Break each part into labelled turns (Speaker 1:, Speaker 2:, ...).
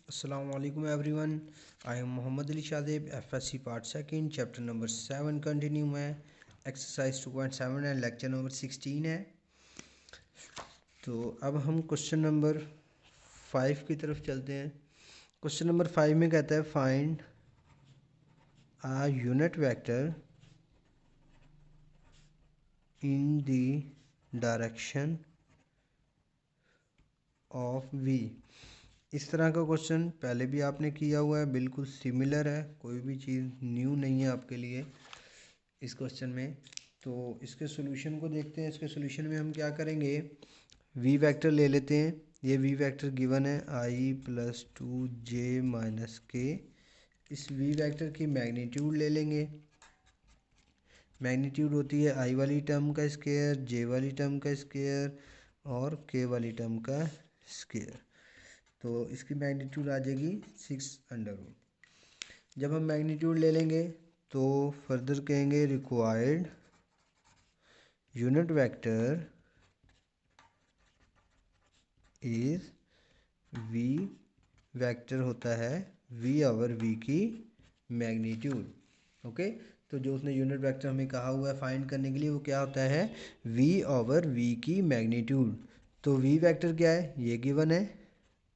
Speaker 1: Assalamu alaikum everyone. I am Mohammad Ali Shadeb, FSC Part 2, Chapter number 7 continue है. Exercise 2.7 है, lecture number 16 है. तो अब हम क्वेश्चन नंबर 5 की तरफ चलते हैं. क्वेश्चन नंबर 5 में कहता है find a unit vector in the direction of V. इस तरह का क्वेश्चन पहले भी आपने किया हुआ है, बिल्कुल सिमिलर है, कोई भी चीज़ न्यू नहीं है आपके लिए इस क्वेश्चन में. तो इसके सॉल्यूशन को देखते हैं. इसके सॉल्यूशन में हम क्या करेंगे, वी वेक्टर ले लेते हैं. ये वी वेक्टर गिवन है आई प्लस 2j माइनस के. इस वी वेक्टर की मैग्नीट्यूड ले लेंगे. मैग्नीट्यूड होती है आई वाली टर्म का स्क्वायर, जे वाली टर्म का स्क्वायर और के वाली टर्म का स्क्वायर. तो इसकी मैग्नीट्यूड आ जाएगी 6√. जब हम मैग्नीट्यूड ले लेंगे तो फर्दर कहेंगे required unit vector is V. Vector होता है वी ओवर वी की मैग्नीट्यूड. ओके, तो जो उसने यूनिट वेक्टर हमें कहा हुआ है फाइंड करने के लिए वो क्या होता है, वी ओवर वी की मैग्नीट्यूड. तो वी वेक्टर क्या है, ये गिवन है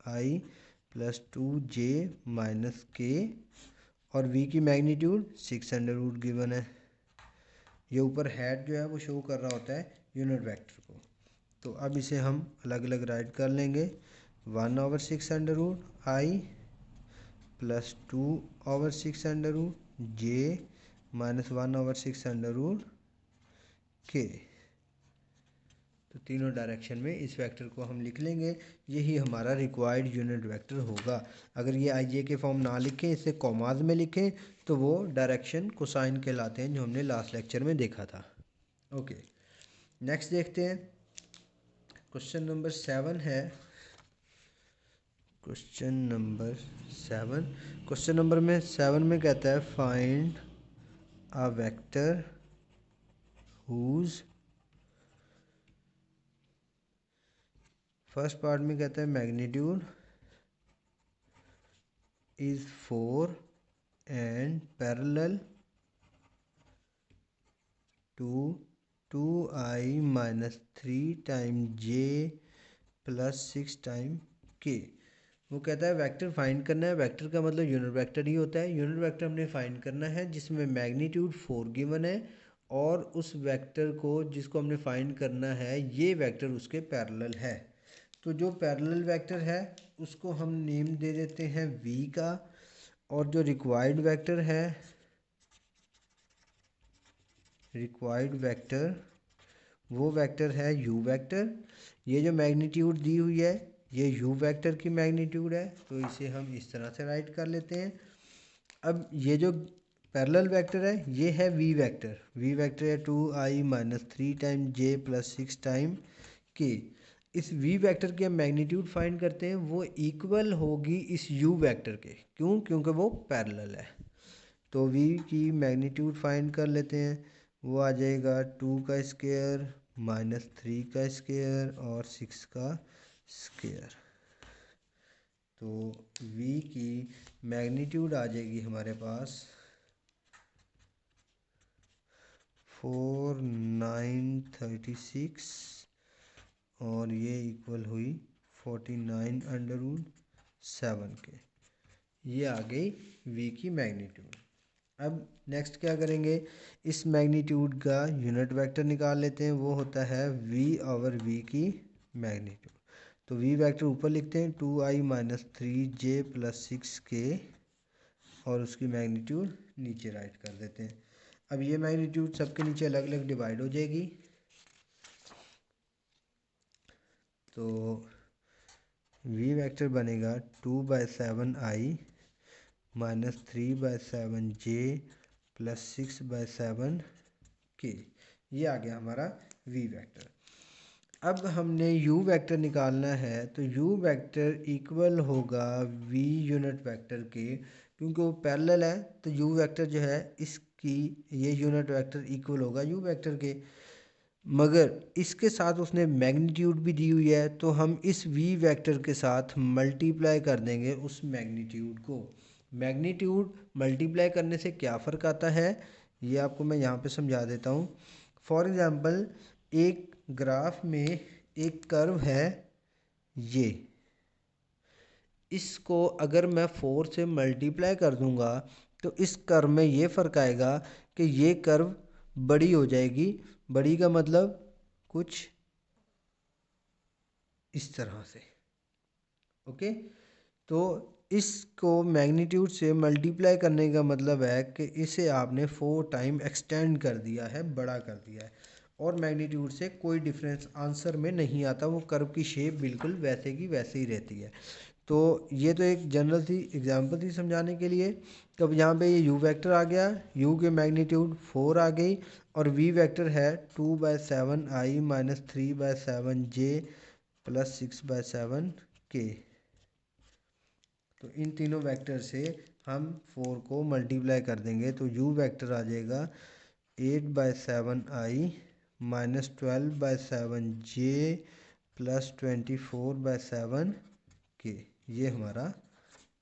Speaker 1: आई प्लस 2j माइनस के और v की मैग्नीट्यूड 6√. गिवन है. ये ऊपर हेड जो है वो शो कर रहा होता है यूनिट वेक्टर को. तो अब इसे हम अलग अलग राइट कर लेंगे. 1/6 आई प्लस 2/6 जे माइनस 1/6 के. तो तीनों डायरेक्शन में इस वेक्टर को हम लिख लेंगे. यही हमारा रिक्वायर्ड यूनिट वेक्टर होगा. अगर ये आई जे के फॉर्म ना लिखें, इसे कॉमाज में लिखें, तो वो डायरेक्शन कोसाइन कहलाते हैं जो हमने लास्ट लेक्चर में देखा था. ओके, नेक्स्ट देखते हैं. क्वेश्चन नंबर 7 है. Question number 7. क्वेश्चन नंबर में 7 में कहता है find a vector whose. First part में कहता है magnitude is 4 and parallel to 2i minus 3 time J plus 6 time K. वो कहता है वेक्टर फाइंड करना है. वेक्टर का मतलब यूनिट वेक्टर ही होता है. यूनिट वेक्टर हमने फाइंड करना है जिसमें मैग्नीट्यूड 4 गिवन है और उस वेक्टर को जिसको हमने फाइंड करना है ये वेक्टर उसके पैरेलल है. तो जो पैरेलल वेक्टर है उसको हम नेम दे देते हैं v का. और जो रिक्वायर्ड वेक्टर है, रिक्वायर्ड वेक्टर वो वेक्टर है u वेक्टर. ये जो मैग्नीट्यूड दी हुई है ये u वेक्टर की मैग्नीट्यूड है, तो इसे हम इस तरह से राइट कर लेते हैं. अब ये जो पैरेलल वेक्टर है ये है v वेक्टर. v वेक्टर है 2i minus 3 time j plus 6 time के. इस v वेक्टर की हम मैग्नीट्यूड फाइंड करते हैं, वो इक्वल होगी इस u वेक्टर के. क्यों? क्योंकि वो पैरेलल है. तो v की मैग्नीट्यूड फाइंड कर लेते हैं. वो आ जाएगा 2 का स्क्वायर माइनस 3 का स्क्वायर और 6 का स्क्वायर. तो v की मैग्नीट्यूड आ जाएगी हमारे पास 4936 और ये इक्वल हुई 49√7 के. ये आ गई v की मैग्नीट्यूड. अब नेक्स्ट क्या करेंगे, इस मैग्नीट्यूड का यूनिट वेक्टर निकाल लेते हैं. वो होता है v ओवर v की मैग्नीट्यूड. तो v वेक्टर ऊपर लिखते हैं 2i माइनस 3j प्लस 6 के और उसकी मैग्नीट्यूड नीचे राइट कर देते हैं. अब ये मैग्नीट्यूड सबके नीचे अलग अलग डिवाइड हो जाएगी. तो v वेक्टर बनेगा 2/7i minus 3/7j plus 6/7k. ये आ गया हमारा v वेक्टर. अब हमने u वेक्टर निकालना है, तो u वेक्टर इक्वल होगा v यूनिट वेक्टर के. क्योंकि वो पैरेलल है तो u वेक्टर जो है इसकी ये यूनिट वेक्टर इक्वल होगा u वेक्टर के. मगर इसके साथ उसने मैग्नीट्यूड भी दी हुई है, तो हम इस v वेक्टर के साथ मल्टीप्लाई कर देंगे उस मैग्नीट्यूड को। मैग्नीट्यूड मल्टीप्लाई करने से क्या फ़र्क आता है ये आपको मैं यहाँ पे समझा देता हूँ। फॉर एग्ज़ाम्पल एक ग्राफ में एक कर्व है ये, इसको अगर मैं 4 से मल्टीप्लाई कर दूंगा तो इस कर्व में ये फ़र्क आएगा कि ये कर्व बड़ी हो जाएगी। बड़ी का मतलब कुछ इस तरह से। ओके, तो इसको मैग्नीट्यूड से मल्टीप्लाई करने का मतलब है कि इसे आपने 4 टाइम एक्सटेंड कर दिया है, बड़ा कर दिया है, और मैग्नीट्यूड से कोई डिफरेंस आंसर में नहीं आता, वो कर्व की शेप बिल्कुल वैसे की वैसे ही रहती है। तो ये तो एक जनरल सी एग्जांपल थी समझाने के लिए। तो अब यहाँ पे ये u वेक्टर आ गया, u के मैग्नीट्यूड 4 आ गई, और v वेक्टर है 2/7 i minus 3/7 j plus 6/7 k। तो इन तीनों वेक्टर से हम 4 को मल्टीप्लाई कर देंगे तो u वेक्टर आ जाएगा 8/7 i minus 12/7 j plus 24/7 k। ये हमारा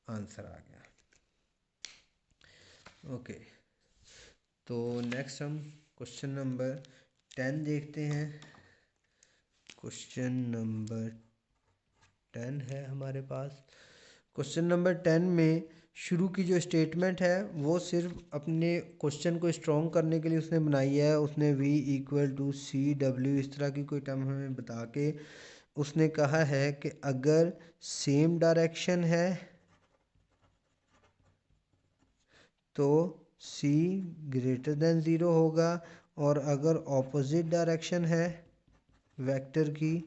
Speaker 1: आंसर आ गया। ओके, तो नेक्स्ट हम क्वेश्चन नंबर 10 देखते हैं। क्वेश्चन नंबर 10 है हमारे पास। क्वेश्चन नंबर 10 में शुरू की जो स्टेटमेंट है वो सिर्फ अपने क्वेश्चन को स्ट्रॉन्ग करने के लिए उसने बनाई है। उसने v equal to C W इस तरह की कोई टर्म हमें बता के उसने कहा है कि अगर सेम डायरेक्शन है तो c ग्रेटर देन 0 होगा, और अगर ऑपोजिट डायरेक्शन है वेक्टर की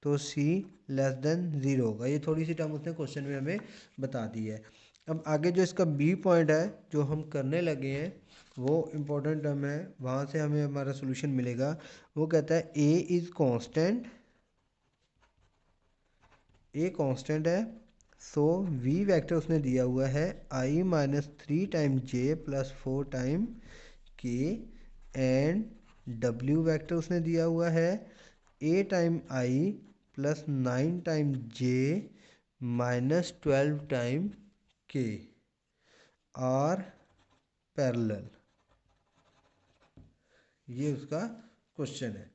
Speaker 1: तो c लेस देन 0 होगा। ये थोड़ी सी टर्म उसने क्वेश्चन में हमें बता दी है। अब आगे जो इसका बी पॉइंट है जो हम करने लगे हैं वो इम्पोर्टेंट टर्म है, वहाँ से हमें हमारा सोल्यूशन मिलेगा। वो कहता है a is constant, a constant है, सो v वेक्टर उसने दिया हुआ है i minus 3 time j plus 4 time k, and w vector उसने दिया हुआ है a time i plus 9 time j minus 12 time k are parallel. ये उसका क्वेश्चन है।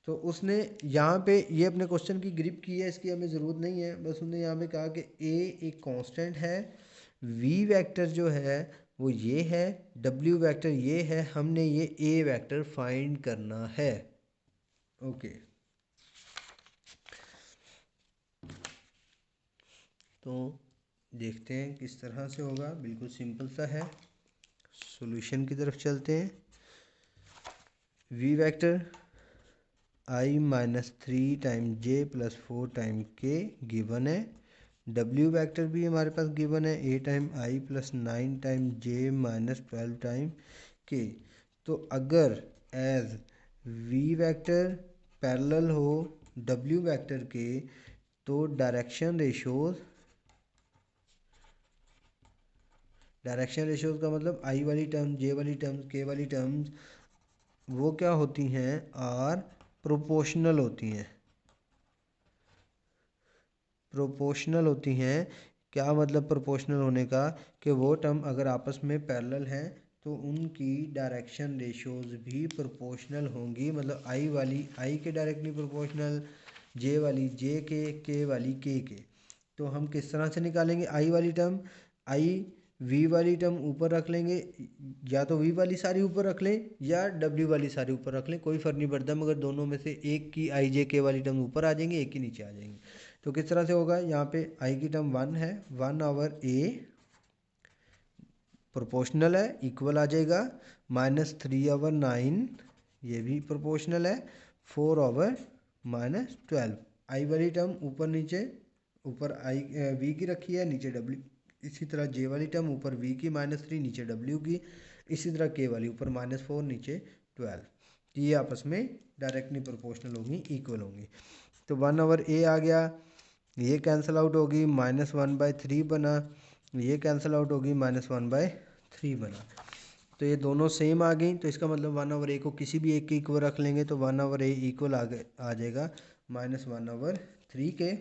Speaker 1: तो उसने यहाँ पे ये अपने क्वेश्चन की ग्रिप की है, इसकी हमें ज़रूरत नहीं है, बस उसने यहाँ पे कहा कि a एक कांस्टेंट है, v वेक्टर जो है वो ये है, w वेक्टर ये है, हमने ये a वेक्टर फाइंड करना है। ओके, तो देखते हैं किस तरह से होगा। बिल्कुल सिंपल सा है। सॉल्यूशन की तरफ चलते हैं। v vector i minus 3 time j plus 4 time k given है। w वेक्टर भी हमारे पास गिवन है a time i plus 9 time j minus 12 time k। तो अगर एज v वेक्टर पैरेलल हो w वेक्टर के तो डायरेक्शन रेशोज का मतलब i वाली टर्म, j वाली टर्म, k वाली टर्म्स वो क्या होती हैं, आर प्रोपोर्शनल होती हैं। प्रोपोर्शनल होती हैं, क्या मतलब प्रोपोर्शनल होने का, कि वो टर्म अगर आपस में पैरेलल हैं तो उनकी डायरेक्शन रेशोज़ भी प्रोपोर्शनल होंगी। मतलब आई वाली आई के डायरेक्टली प्रोपोर्शनल, जे वाली जे के वाली के। तो हम किस तरह से निकालेंगे आई वाली टर्म, आई वी वाली टर्म ऊपर रख लेंगे, या तो वी वाली सारी ऊपर रख लें या डब्ल्यू वाली सारी ऊपर रख लें, कोई फ़र्क नहीं पड़ता, मगर दोनों में से एक की आई जे के वाली टर्म ऊपर आ जाएंगी, एक की नीचे आ जाएंगी। तो किस तरह से होगा, यहाँ पे आई की टर्म 1 है, 1/a प्रोपोर्शनल है, इक्वल आ जाएगा -3/9 ये भी प्रोपोर्शनल है, 4/-12। आई वाली टर्म ऊपर नीचे, ऊपर आई वी की रखी है, नीचे डब्ल्यू। इसी तरह जे वाली टर्म ऊपर वी की -3 नीचे डब्ल्यू की। इसी तरह के वाली ऊपर -4 नीचे 12। ये आपस में डायरेक्टली प्रोपोर्शनल होंगी, इक्वल होंगी। तो 1/a आ गया, ये कैंसिल आउट होगी, -1/3 बना, ये कैंसिल आउट होगी, -1/3 बना। तो ये दोनों सेम आ गई, तो इसका मतलब 1/a को किसी भी एक के इक्वल रख लेंगे तो 1/a इक्वल आ जाएगा -1/3 के।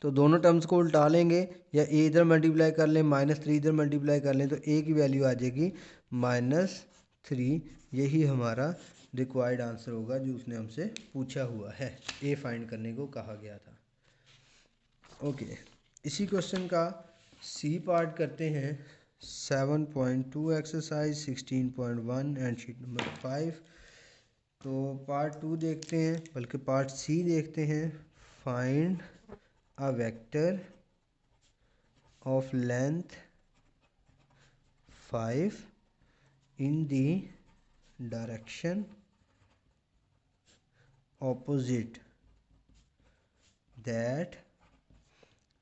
Speaker 1: तो दोनों टर्म्स को उल्टा लेंगे या a इधर मल्टीप्लाई कर लें -3 इधर मल्टीप्लाई कर लें तो a की वैल्यू आ जाएगी -3। यही हमारा रिक्वायर्ड आंसर होगा जो उसने हमसे पूछा हुआ है, a फाइंड करने को कहा गया था। ओके, इसी क्वेश्चन का सी पार्ट करते हैं। 7.2 एक्सरसाइज 16.1 एंड शीट नंबर 5। तो पार्ट 2 देखते हैं, बल्कि पार्ट सी देखते हैं। Find a vector of length 5 in the direction opposite that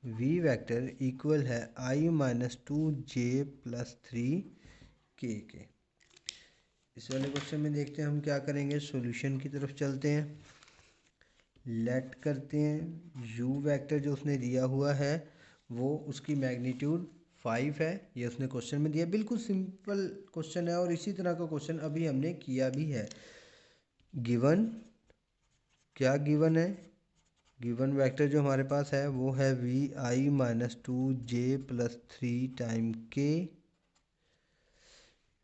Speaker 1: v vector equal है i-2j + 3k के। इस वाले क्वेश्चन में देखते हैं हम क्या करेंगे। सॉल्यूशन की तरफ चलते हैं, लेट करते हैं u वेक्टर जो उसने दिया हुआ है वो उसकी मैग्नीट्यूड 5 है, ये उसने क्वेश्चन में दिया। बिल्कुल सिंपल क्वेश्चन है और इसी तरह का क्वेश्चन अभी हमने किया भी है। गिवन क्या गिवन है, गिवन वेक्टर जो हमारे पास है वो है vi-2j + 3 टाइम k।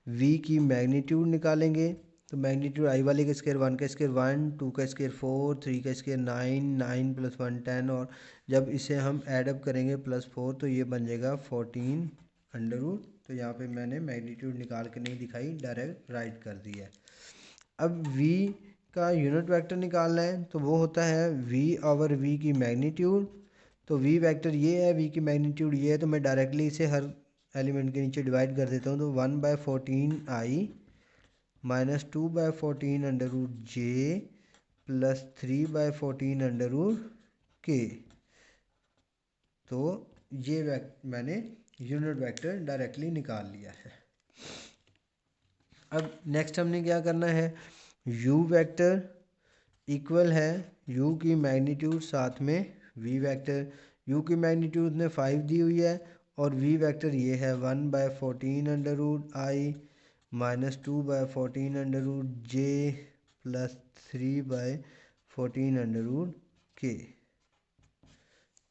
Speaker 1: v की मैग्नीट्यूड निकालेंगे तो मैग्नीट्यूड आई वाले का स्क्वायर 1 का स्क्वायर 1, 2 का स्क्वायर 4, 3 का स्क्वायर 9, 9 + 1 10, और जब इसे हम ऐडअप करेंगे +4 तो ये बन जाएगा 14 √ तो यहाँ पे मैंने मैग्नीट्यूड निकाल के नहीं दिखाई, डायरेक्ट राइट कर दिया है। अब v का यूनिट वेक्टर निकालना है तो वो होता है v/v की मैग्नीट्यूड। तो v वेक्टर ये है, v की मैग्नीट्यूड ये है, तो मैं डायरेक्टली इसे हर एलिमेंट के नीचे डिवाइड कर देता हूँ। तो 1/14i -2/14 √j + 3/14 √k। तो ये मैंने यूनिट वेक्टर डायरेक्टली निकाल लिया है। अब नेक्स्ट हमने क्या करना है, u वेक्टर इक्वल है u की मैग्नीट्यूड साथ में v वेक्टर। u की मैग्नीट्यूड ने 5 दी हुई है और v वेक्टर ये है 1/14 √i -2/14 √j + 3/14 √k।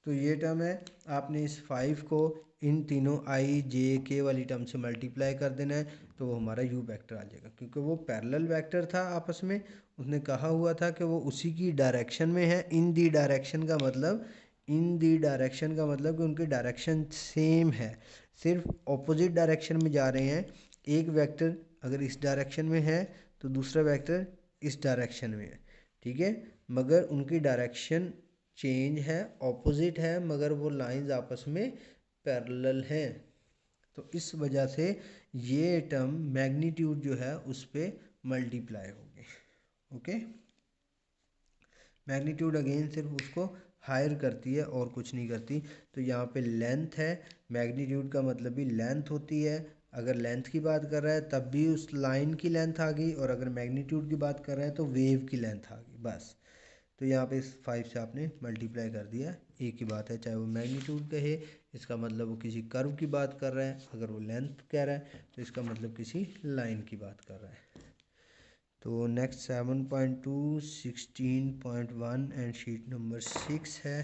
Speaker 1: तो ये टर्म है, आपने इस 5 को इन तीनों i j k वाली टर्म से मल्टीप्लाई कर देना है तो वो हमारा u वेक्टर आ जाएगा। क्योंकि वो पैरेलल वेक्टर था आपस में, उसने कहा हुआ था कि वो उसी की डायरेक्शन में है। इन दी डायरेक्शन का मतलब, इन दी डायरेक्शन का मतलब कि उनकी डायरेक्शन सेम है, सिर्फ ऑपोजिट डायरेक्शन में जा रहे हैं। एक वेक्टर अगर इस डायरेक्शन में है तो दूसरा वेक्टर इस डायरेक्शन में है, ठीक है, मगर उनकी डायरेक्शन चेंज है, ऑपोजिट है, मगर वो लाइंस आपस में पैरेलल हैं। तो इस वजह से ये टर्म मैग्नीट्यूड जो है उस पर मल्टीप्लाई होगी। ओके, मैग्नीट्यूड अगेन सिर्फ उसको हायर करती है और कुछ नहीं करती। तो यहाँ पे लेंथ है, मैग्नीट्यूड का मतलब भी लेंथ होती है। अगर लेंथ की बात कर रहा है तब भी उस लाइन की लेंथ आ गई, और अगर मैग्नीट्यूड की बात कर रहे हैं तो वेव की लेंथ आ गई, बस। तो यहाँ पे इस 5 से आपने मल्टीप्लाई कर दिया, एक ही बात है। चाहे वो मैग्नीट्यूड कहे, इसका मतलब वो किसी कर्व की बात कर रहा है, अगर वो लेंथ कह रहा है तो इसका मतलब किसी लाइन की बात कर रहा है। तो नेक्स्ट 7.2 16.1 एंड शीट नंबर 6 है।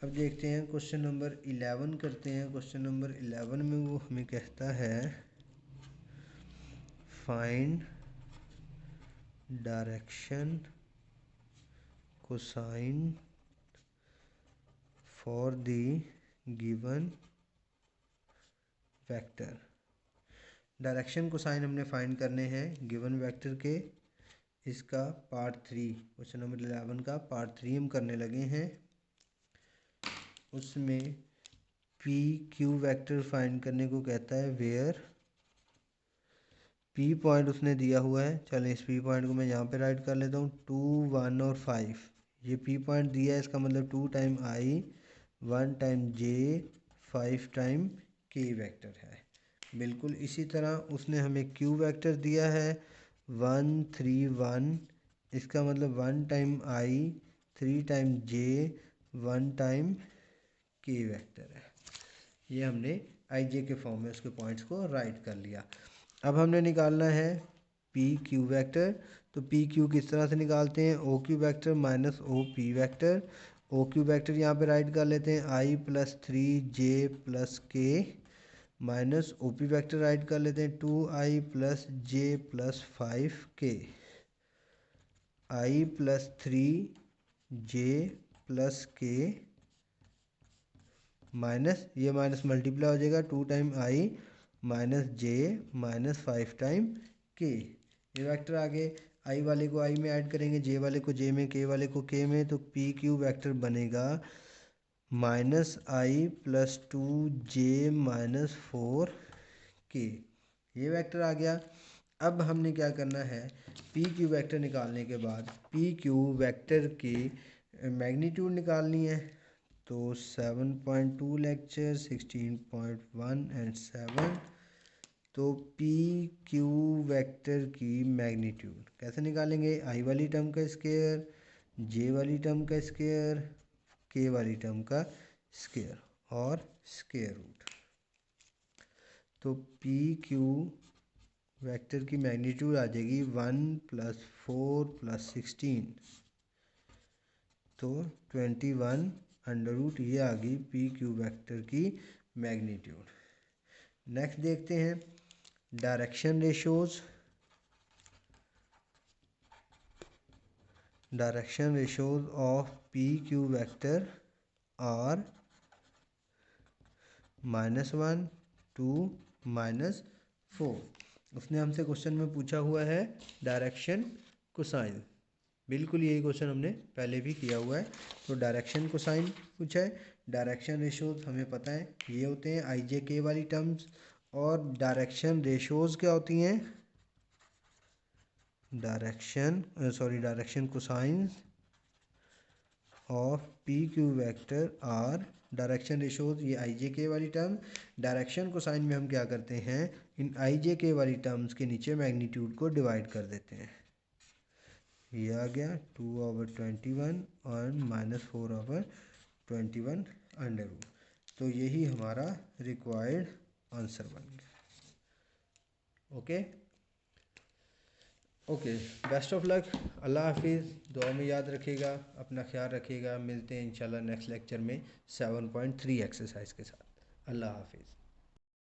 Speaker 1: अब देखते हैं क्वेश्चन नंबर 11 करते हैं। क्वेश्चन नंबर 11 में वो हमें कहता है find direction cosine for the given vector. Direction cosine हमने फाइंड करने हैं गिवन वेक्टर के। इसका पार्ट 3, क्वेश्चन नंबर 11 का पार्ट 3 हम करने लगे हैं। उसमें पी क्यू वेक्टर फाइंड करने को कहता है, वेयर पी पॉइंट उसने दिया हुआ है। चलें इस पी पॉइंट को मैं यहाँ पे राइट कर लेता हूँ, 2 1 और 5। ये पी पॉइंट दिया है, इसका मतलब 2 time i 1 time j 5 time k vector है। बिल्कुल इसी तरह उसने हमें क्यू वेक्टर दिया है 1 3 1, इसका मतलब 1 time i 3 time j 1 time k vector है। ये हमने आई जे के फॉर्म में उसके पॉइंट्स को राइट कर लिया। अब हमने निकालना है पी क्यू वैक्टर। तो पी क्यू किस तरह से निकालते हैं, O Q vector minus O P vector. O Q vector यहाँ पे राइट कर लेते हैं i plus 3j+k minus O P vector write कर लेते हैं 2i + j+5k। i + 3j+k minus ये माइनस मल्टीप्लाई हो जाएगा 2 time i minus j minus 5 time k। ये वेक्टर आगे i वाले को i में ऐड करेंगे, j वाले को j में, k वाले को k में, तो p q वेक्टर बनेगा -i + 2j माइनस 4k। ये वेक्टर आ गया। अब हमने क्या करना है, पी क्यू वेक्टर निकालने के बाद पी क्यू वेक्टर की मैग्नीट्यूड निकालनी है। तो 7.2 लेक्चर 16.1 एंड 7। तो पी क्यू वेक्टर की मैग्नीट्यूड कैसे निकालेंगे, आई वाली टर्म का स्क्वायर, जे वाली टर्म का स्क्वायर, के वाली टर्म का स्क्वायर और स्क्वायर रूट। तो पी क्यू वेक्टर की मैग्नीट्यूड आ जाएगी 1 + 4 + 16, तो 21 ये आ गई पी क्यू वेक्टर की मैग्नीट्यूड। नेक्स्ट देखते हैं direction ratios. Direction ratios of P Q vector are -1 2 -4। उसने हमसे क्वेश्चन में पूछा हुआ है डायरेक्शन कोसाइन, बिल्कुल यही क्वेश्चन हमने पहले भी किया हुआ है। तो डायरेक्शन कोसाइन पूछा है। डायरेक्शन रेशोज हमें पता है ये होते हैं आई जे के वाली टर्म्स, और डायरेक्शन रेशोज क्या होती हैं, direction cosines of P Q vector are direction ratios, ये आई जे के वाली टर्म। डायरेक्शन कोसाइन में हम क्या करते हैं, इन आई जे के वाली टर्म्स के नीचे मैग्नीट्यूड को डिवाइड कर देते हैं। ये आ गया 2/21 और -4/21 अंडर रूट। तो यही हमारा रिक्वायर्ड आंसर बन गया। Okay okay, best of luck, अल्लाह हाफिज़। दुआ में याद रखिएगा, अपना ख्याल रखिएगा। मिलते हैं इंशाल्लाह नेक्स्ट लेक्चर में 7.3 एक्सरसाइज के साथ। अल्लाह हाफिज़।